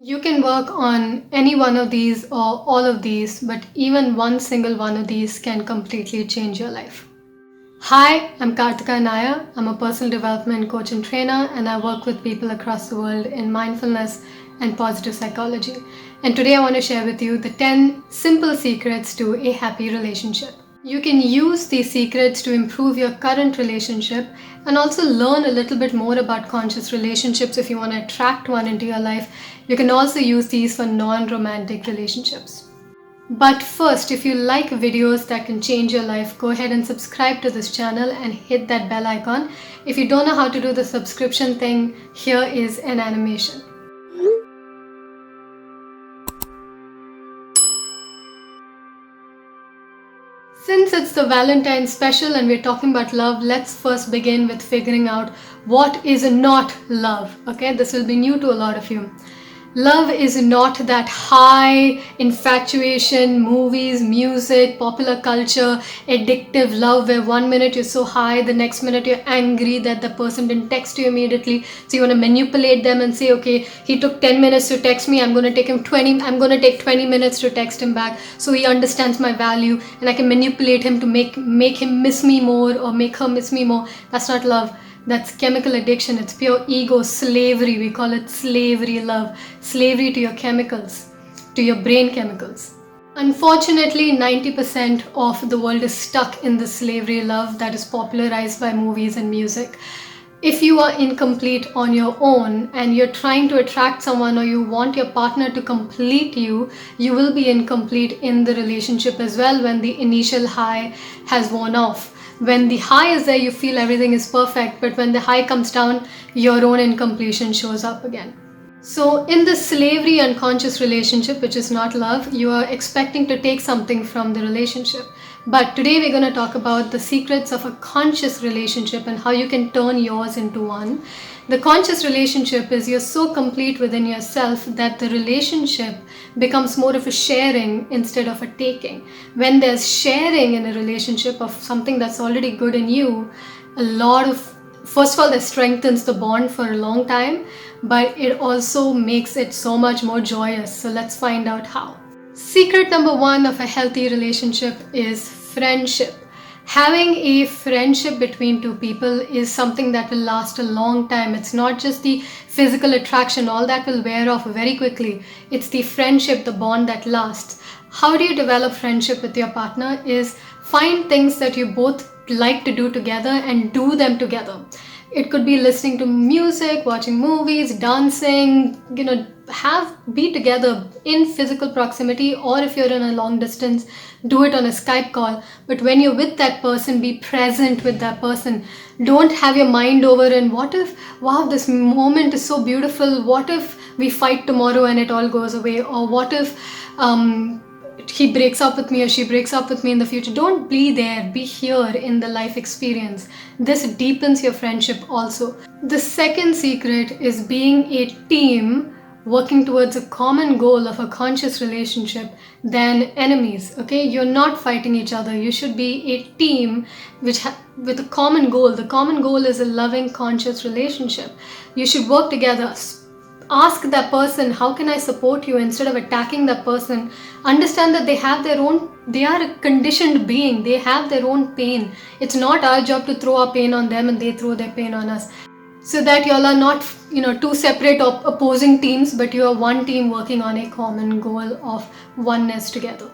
You can work on any one of these or all of these, but even one single one of these can completely change your life. Hi, I'm Kartika Naya. I'm a personal development coach and trainer, and I work with people across the world in mindfulness and positive psychology. And today I want to share with you the 10 simple secrets to a happy relationship. You can use these secrets to improve your current relationship and also learn a little bit more about conscious relationships if you want to attract one into your life. You can also use these for non-romantic relationships. But first, if you like videos that can change your life, go ahead and subscribe to this channel and hit that bell icon. If you don't know how to do the subscription thing, here is an animation. Since it's the Valentines special and we're talking about love, let's first begin with figuring out what is not love. Okay, this will be new to a lot of you. Love is not that high infatuation, movies, music, popular culture, addictive love where one minute you're so high, the next minute you're angry that the person didn't text you immediately. So you want to manipulate them and say, okay, he took 10 minutes to text me, I'm going to take 20 minutes to text him back so he understands my value and I can manipulate him to make him miss me more or make her miss me more. That's not love. That's chemical addiction. It's pure ego, slavery. We call it slavery love. Slavery to your chemicals, to your brain chemicals. Unfortunately, 90% of the world is stuck in the slavery love that is popularized by movies and music. If you are incomplete on your own and you're trying to attract someone or you want your partner to complete you, you will be incomplete in the relationship as well when the initial high has worn off. When the high is there, you feel everything is perfect, but when the high comes down, your own incompletion shows up again. So in this slavery unconscious relationship, which is not love, you are expecting to take something from the relationship. But today we're going to talk about the secrets of a conscious relationship and how you can turn yours into one. The conscious relationship is you're so complete within yourself that the relationship becomes more of a sharing instead of a taking. When there's sharing in a relationship of something that's already good in you, first of all, that strengthens the bond for a long time, but it also makes it so much more joyous. So let's find out how. Secret number one of a healthy relationship is friendship. Having a friendship between two people is something that will last a long time. It's not just the physical attraction, all that will wear off very quickly. It's the friendship, the bond that lasts. How do you develop friendship with your partner is find things that you both like to do together and do them together. It could be listening to music, watching movies, dancing, be together in physical proximity, or if you're in a long distance, do it on a Skype call. But when you're with that person, be present with that person. Don't have your mind over and what if, wow, this moment is so beautiful. What if we fight tomorrow and it all goes away? Or what if he breaks up with me or she breaks up with me in the future? Don't be there, be here in the life experience. This deepens your friendship also. The second secret is being a team working towards a common goal of a conscious relationship than enemies. Okay, you're not fighting each other. You should be a team with a common goal. The common goal is a loving conscious relationship. You should work together. Ask that person, how can I support you, instead of attacking that person. Understand that they are a conditioned being. They have their own pain. It's not our job to throw our pain on them and they throw their pain on us. So that y'all are not, two separate opposing teams, but you are one team working on a common goal of oneness together.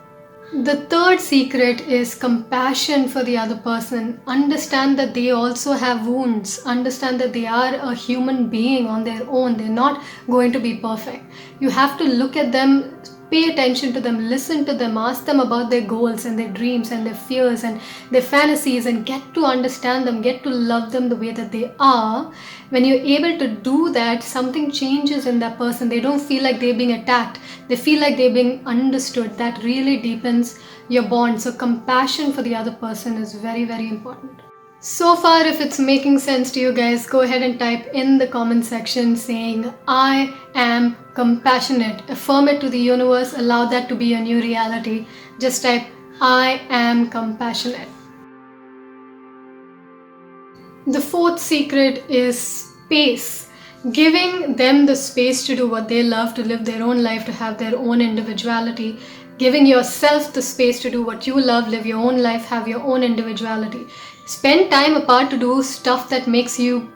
The third secret is compassion for the other person. Understand that they also have wounds. Understand that they are a human being on their own. They're not going to be perfect. You have to look at them, pay attention to them, listen to them, ask them about their goals and their dreams and their fears and their fantasies, and get to understand them, get to love them the way that they are. When you're able to do that, something changes in that person. They don't feel like they're being attacked. They feel like they're being understood. That really deepens your bond. So compassion for the other person is very, very important. So far, if it's making sense to you guys, go ahead and type in the comment section saying, I am compassionate. Affirm it to the universe. Allow that to be your new reality. Just type, I am compassionate. The fourth secret is space. Giving them the space to do what they love, to live their own life, to have their own individuality. Giving yourself the space to do what you love, live your own life, have your own individuality. Spend time apart to do stuff that makes you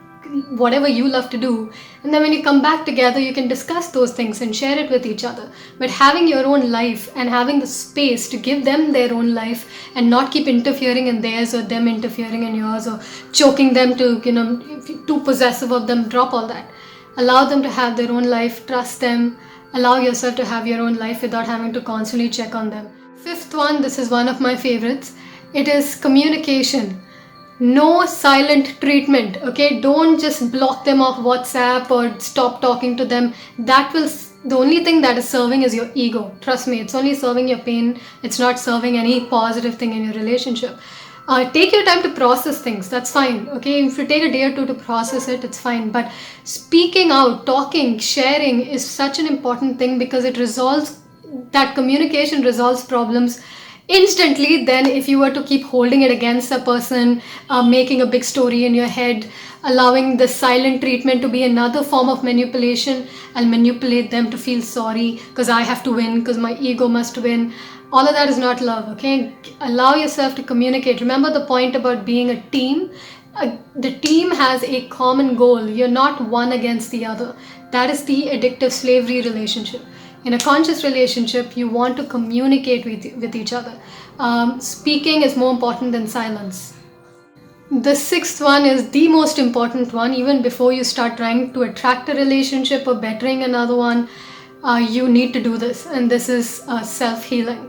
whatever you love to do, and then when you come back together you can discuss those things and share it with each other. But having your own life and having the space to give them their own life and not keep interfering in theirs or them interfering in yours or choking them to, if you're too possessive of them, drop all that. Allow them to have their own life, trust them, allow yourself to have your own life without having to constantly check on them. Fifth one, this is one of my favorites. It is communication. No silent treatment, okay? Don't just block them off WhatsApp or stop talking to them. The only thing that is serving is your ego. Trust me, it's only serving your pain. It's not serving any positive thing in your relationship. Take your time to process things. That's fine, okay? If you take a day or two to process it, it's fine. But speaking out, talking, sharing is such an important thing because that communication resolves problems instantly. Then if you were to keep holding it against a person, making a big story in your head, allowing the silent treatment to be another form of manipulation, I'll manipulate them to feel sorry because I have to win, because my ego must win. All of that is not love, okay? Allow yourself to communicate. Remember the point about being a team. The team has a common goal. You're not one against the other. That is the addictive slavery relationship. In a conscious relationship, you want to communicate with each other. Speaking is more important than silence. The sixth one is the most important one. Even before you start trying to attract a relationship or bettering another one, you need to do this. And this is self-healing.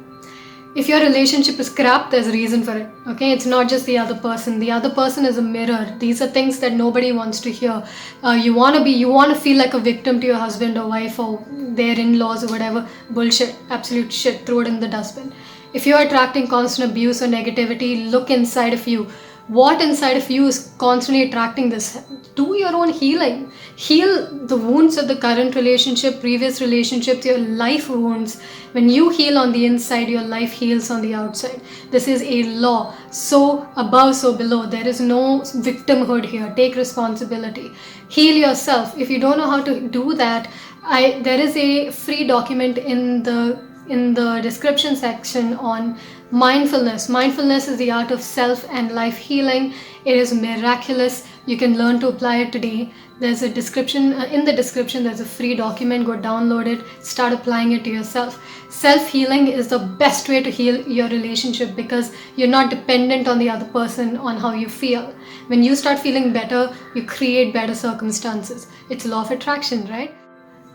If your relationship is crap, there's a reason for it, okay? It's not just the other person. The other person is a mirror. These are things that nobody wants to hear. You want to feel like a victim to your husband or wife or their in-laws or whatever. Bullshit, absolute shit. Throw it in the dustbin. If you're attracting constant abuse or negativity, look inside of you. What inside of you is constantly attracting this? Do your own healing. Heal the wounds of the current relationship, previous relationships, your life wounds. When you heal on the inside, your life heals on the outside. This is a law. So above, so below. There is no victimhood here. Take responsibility. Heal yourself. If you don't know how to do that, there is a free document in the description section on mindfulness. Mindfulness is the art of self and life healing. It is miraculous. You can learn to apply it today. There's a description, in the description there's a free document. Go download it, start applying it to yourself. Self-healing is the best way to heal your relationship because you're not dependent on the other person on how you feel. When you start feeling better, you create better circumstances. It's law of attraction, right?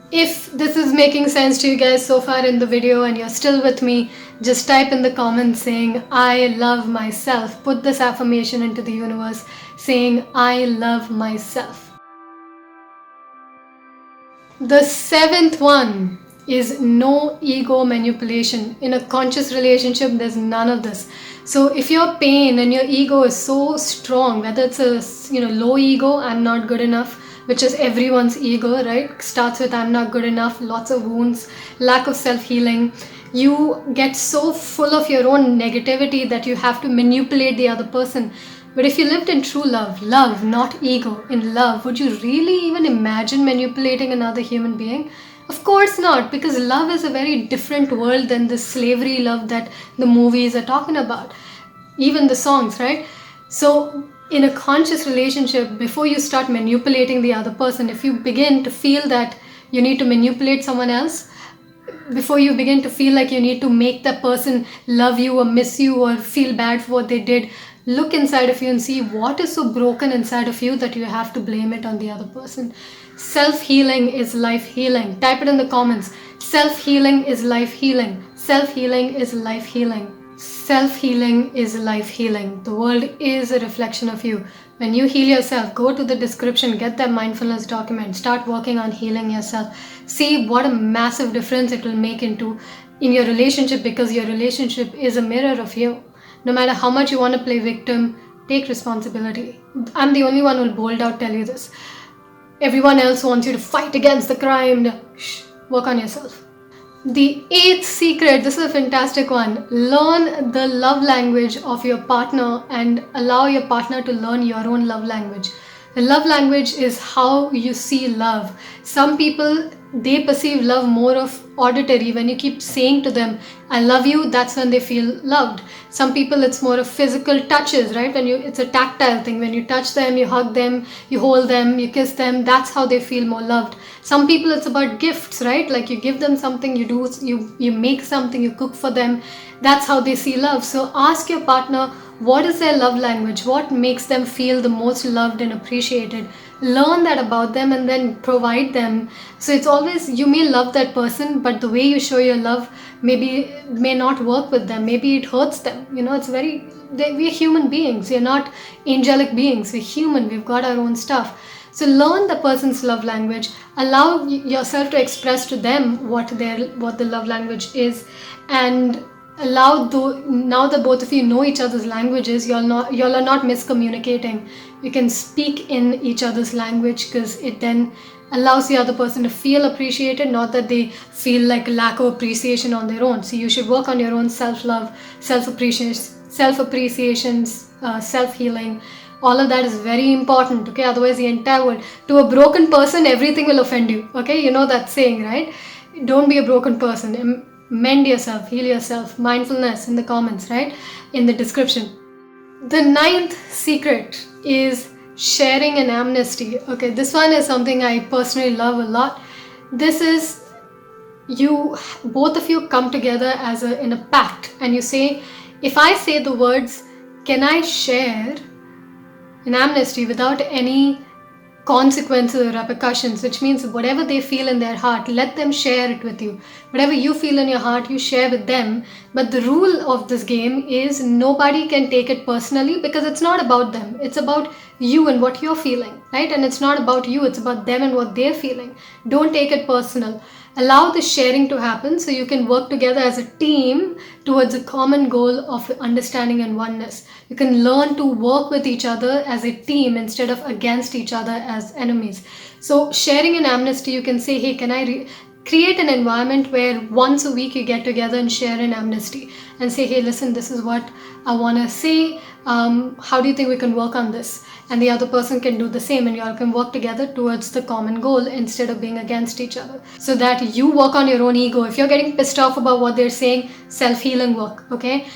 If this is making sense to you guys so far in the video and you're still with me, just type in the comments saying, I love myself. Put this affirmation into the universe saying, I love myself. The seventh one is no ego manipulation. In a conscious relationship, there's none of this. So if your pain and your ego is so strong, whether it's a low ego, I'm not good enough, which is everyone's ego, right? Starts with I'm not good enough, lots of wounds, lack of self-healing. You get so full of your own negativity that you have to manipulate the other person. But if you lived in true love, not ego, in love, would you really even imagine manipulating another human being? Of course not, because love is a very different world than the slavery love that the movies are talking about. Even the songs, right? So in a conscious relationship, before you start manipulating the other person, if you begin to feel that you need to manipulate someone else, before you begin to feel like you need to make that person love you or miss you or feel bad for what they did, look inside of you and see what is so broken inside of you that you have to blame it on the other person. Self-healing is life healing. Type it in the comments. Self-healing is life healing. Self-healing is life healing. Self-healing is life healing. The world is a reflection of you. When you heal yourself, go to the description, get that mindfulness document, start working on healing yourself. See what a massive difference it will make in your relationship, because your relationship is a mirror of you. No matter how much you want to play victim, take responsibility. I'm the only one who will bold out tell you this. Everyone else wants you to fight against the crime. Shh, work on yourself. The eighth secret, this is a fantastic one. Learn the love language of your partner and allow your partner to learn your own love language. The love language is how you see love. Some people, they perceive love more of auditory. When you keep saying to them, I love you, that's when they feel loved. Some people, it's more of physical touches, right? It's a tactile thing. When you touch them, you hug them, you hold them, you kiss them, that's how they feel more loved. Some people, it's about gifts, right? Like you give them something, you make something, you cook for them. That's how they see love. So ask your partner, what is their love language? What makes them feel the most loved and appreciated? Learn that about them and then provide them. So it's always, you may love that person, but the way you show your love may not work with them. Maybe it hurts them. We're human beings. We're not angelic beings. We're human. We've got our own stuff. So learn the person's love language. Allow yourself to express to them what the love language is, and now that both of you know each other's languages, y'all are not miscommunicating. You can speak in each other's language, because it then allows the other person to feel appreciated, not that they feel like lack of appreciation on their own. So you should work on your own self-love, self-appreciation, self-healing. All of that is very important, okay? Otherwise, the entire world, to a broken person, everything will offend you, okay? You know that saying, right? Don't be a broken person. Mend yourself, heal yourself. Mindfulness in the comments, right? In the description. The 9th secret is sharing an amnesty. Okay, this one is something I personally love a lot. This is both of you come together in a pact, and you say, if I say the words, can I share an amnesty without any consequences or repercussions, which means whatever they feel in their heart, let them share it with you. Whatever you feel in your heart, you share with them. But the rule of this game is nobody can take it personally, because it's not about them. It's about you and what you're feeling, right? And it's not about you, it's about them and what they're feeling. Don't take it personal. Allow the sharing to happen so you can work together as a team towards a common goal of understanding and oneness. You can learn to work with each other as a team instead of against each other as enemies. So sharing an amnesty, you can say, hey, can I create an environment where once a week you get together and share an amnesty and say, hey, listen, this is what I want to say. How do you think we can work on this? And the other person can do the same, and you all can work together towards the common goal instead of being against each other, so that you work on your own ego. If you're getting pissed off about what they're saying, self-healing work, okay?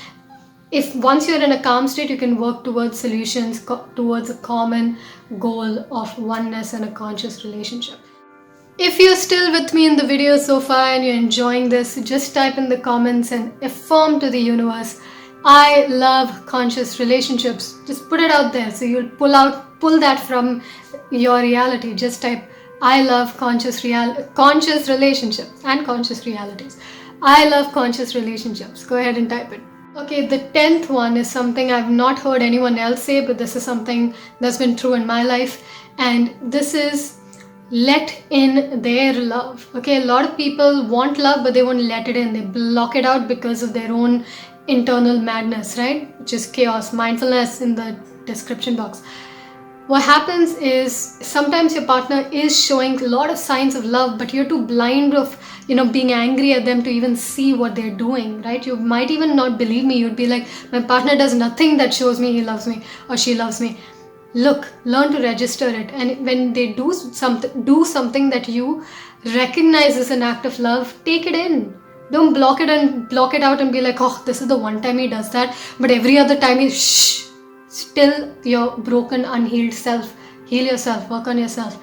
If once you're in a calm state, you can work towards solutions, towards a common goal of oneness and a conscious relationship. If you're still with me in the video so far and you're enjoying this, just type in the comments and affirm to the universe, I love conscious relationships. Just put it out there. So you'll pull that from your reality. Just type, I love conscious relationships and conscious realities. I love conscious relationships. Go ahead and type it. Okay, the 10th one is something I've not heard anyone else say, but this is something that's been true in my life. And this is let in their love. Okay, a lot of people want love, but they won't let it in. They block it out because of their own internal madness, right? Which is chaos. Mindfulness in the description box. What happens is sometimes your partner is showing a lot of signs of love, but you're too blind of being angry at them to even see what they're doing, right? You might even not believe me. You'd be like, my partner does nothing that shows me he loves me or she loves me. Look, learn to register it, and when they do something that you recognize as an act of love, take it in. Don't block it out and be like, oh, this is the one time he does that, but every other time he shh. Still your broken, unhealed self. Heal yourself, work on yourself.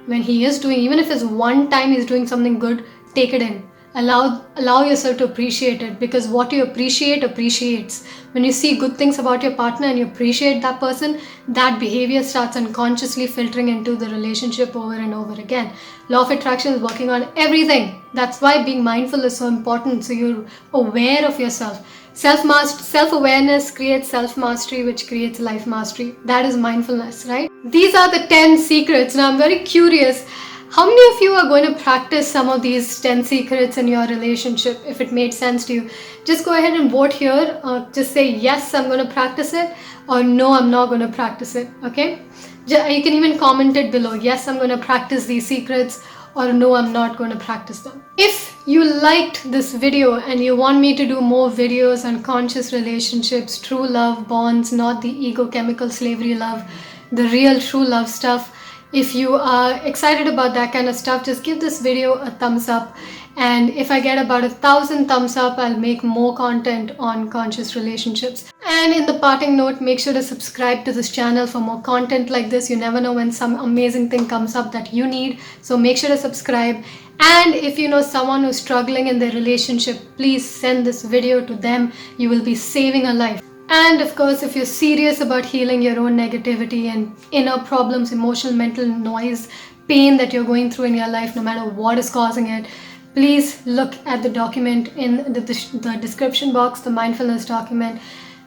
When he is doing, even if it's one time he's doing something good, take it in. Allow yourself to appreciate it, because what you appreciate appreciates. When you see good things about your partner and you appreciate that person, that behavior starts unconsciously filtering into the relationship over and over again. Law of attraction is working on everything. That's why being mindful is so important, so you're aware of yourself. Self-awareness creates self-mastery, which creates life mastery. That is mindfulness, right? These are the 10 secrets. Now I'm very curious, how many of you are going to practice some of these 10 secrets in your relationship? If it made sense to you, just go ahead and vote here. Just say, yes, I'm going to practice it, or no, I'm not going to practice it, okay? You can even comment it below. Yes, I'm going to practice these secrets, or no, I'm not going to practice them. If you liked this video and you want me to do more videos on conscious relationships, true love, bonds, not the ego chemical slavery love, the real true love stuff. If you are excited about that kind of stuff, just give this video a thumbs up. And if I get about 1,000 thumbs up, I'll make more content on conscious relationships. And in the parting note, make sure to subscribe to this channel for more content like this. You never know when some amazing thing comes up that you need. So make sure to subscribe. And if you know someone who's struggling in their relationship, please send this video to them. You will be saving a life. And of course, if you're serious about healing your own negativity and inner problems, emotional, mental noise, pain that you're going through in your life, no matter what is causing it, please look at the document in the description box, the mindfulness document.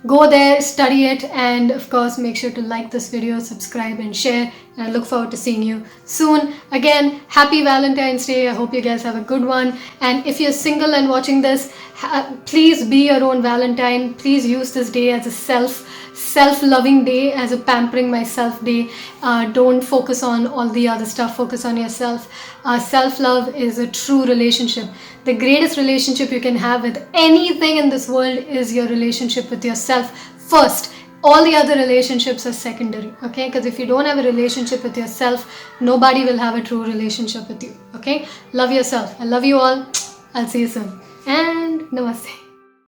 Go there, study it, and of course make sure to like this video, subscribe and share. And I look forward to seeing you soon. Again, happy Valentine's Day. I hope you guys have a good one. And if you're single and watching this, please be your own Valentine. Please use this day as a self-loving day, as a pampering myself day. Don't focus on all the other stuff. Focus on yourself. Self-love is a true relationship. The greatest relationship you can have with anything in this world is your relationship with yourself first. All the other relationships are secondary, okay? Because if you don't have a relationship with yourself, nobody will have a true relationship with you, okay? Love yourself. I love you all. I'll see you soon. And namaste.